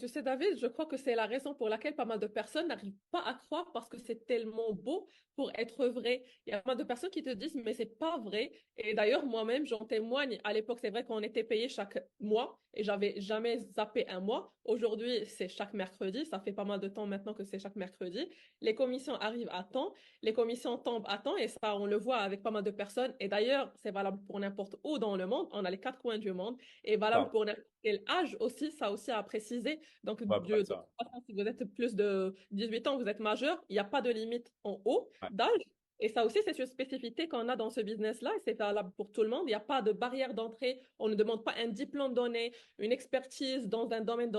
tu sais, David, je crois que c'est la raison pour laquelle pas mal de personnes n'arrivent pas à croire parce que c'est tellement beau pour être vrai. Il y a pas mal de personnes qui te disent, mais c'est pas vrai. Et d'ailleurs, moi-même, j'en témoigne. À l'époque, c'est vrai qu'on était payé chaque mois et j'avais jamais zappé un mois. Aujourd'hui, c'est chaque mercredi. Ça fait pas mal de temps maintenant que c'est chaque mercredi. Les commissions arrivent à temps, les commissions tombent à temps et ça, on le voit avec pas mal de personnes. Et d'ailleurs, c'est valable pour n'importe où dans le monde. On a les quatre coins du monde et valable Ça, pour n'importe quel âge aussi, ça aussi à préciser. Donc, on va parler de ça. si vous êtes plus de 18 ans, vous êtes majeur, il n'y a pas de limite en haut Ouais. d'âge. Et ça aussi, c'est une spécificité qu'on a dans ce business-là et c'est valable pour tout le monde. Il n'y a pas de barrière d'entrée. On ne demande pas un diplôme donné, une expertise dans un domaine.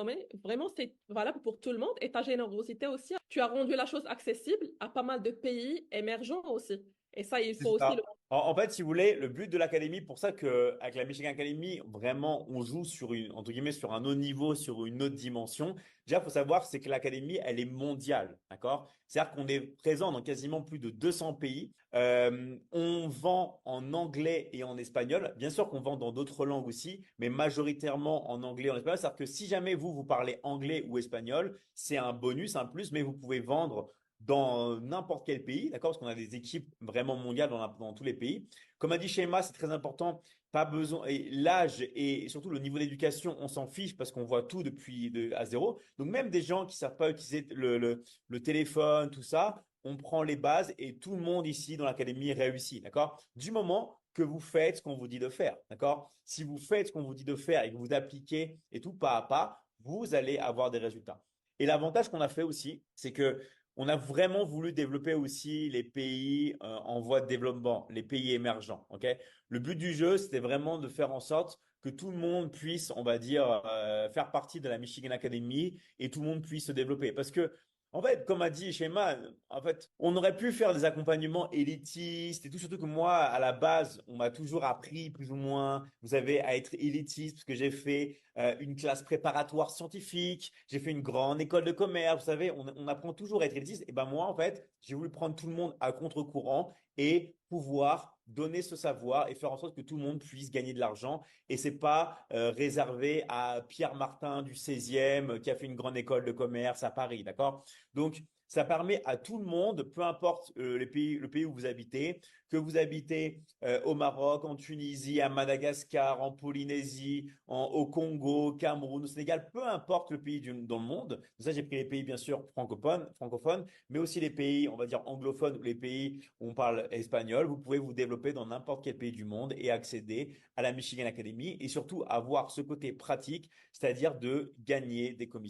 Vraiment, c'est valable pour tout le monde. Et ta générosité aussi, tu as rendu la chose accessible à pas mal de pays émergents aussi. Et ça, il C'est faut aussi le... ça. En fait, si vous voulez, le but de l'académie, pour ça que avec la Michigan Academy, vraiment, on joue sur une, entre guillemets, sur un autre niveau, sur une autre dimension. Déjà, il faut savoir, c'est que l'académie, elle est mondiale, d'accord? C'est-à-dire qu'on est présent dans quasiment plus de 200 pays. On vend en anglais et en espagnol. Bien sûr qu'on vend dans d'autres langues aussi, mais majoritairement en anglais et en espagnol. C'est-à-dire que si jamais vous parlez anglais ou espagnol, c'est un bonus, un plus, mais vous pouvez vendre dans n'importe quel pays, d'accord? Parce qu'on a des équipes vraiment mondiales dans tous les pays. Comme a dit Shema, c'est très important. Pas besoin, et l'âge et surtout le niveau d'éducation, on s'en fiche parce qu'on voit tout à zéro. Donc même des gens qui savent pas utiliser le téléphone, tout ça, on prend les bases et tout le monde ici dans l'académie réussit, d'accord? Du moment que vous faites ce qu'on vous dit de faire, d'accord? Si vous faites ce qu'on vous dit de faire et que vous appliquez et tout pas à pas, vous allez avoir des résultats. Et l'avantage qu'on a fait aussi, c'est que on a vraiment voulu développer aussi les pays en voie de développement, les pays émergents. Ok. Le but du jeu, c'était vraiment de faire en sorte que tout le monde puisse, on va dire, faire partie de la Michigan Academy et tout le monde puisse se développer. Parce que, en fait, comme a dit Shema, en fait, on aurait pu faire des accompagnements élitistes et tout, surtout que moi, à la base, on m'a toujours appris plus ou moins, vous avez à être élitiste parce que j'ai fait une classe préparatoire scientifique, j'ai fait une grande école de commerce, vous savez, on apprend toujours à être élitiste. Et ben moi, en fait, j'ai voulu prendre tout le monde à contre-courant et pouvoir donner ce savoir et faire en sorte que tout le monde puisse gagner de l'argent. Et c'est pas réservé à Pierre Martin du 16e qui a fait une grande école de commerce à Paris, d'accord? Donc, ça permet à tout le monde, peu importe le pays où vous habitez, que vous habitez au Maroc, en Tunisie, à Madagascar, en Polynésie, au Congo, au Cameroun, au Sénégal, peu importe le pays dans le monde. Ça, j'ai pris les pays bien sûr francophones, mais aussi les pays, on va dire anglophones ou les pays où on parle espagnol. Vous pouvez vous développer dans n'importe quel pays du monde et accéder à la Michigan Academy et surtout avoir ce côté pratique, c'est-à-dire de gagner des commissions.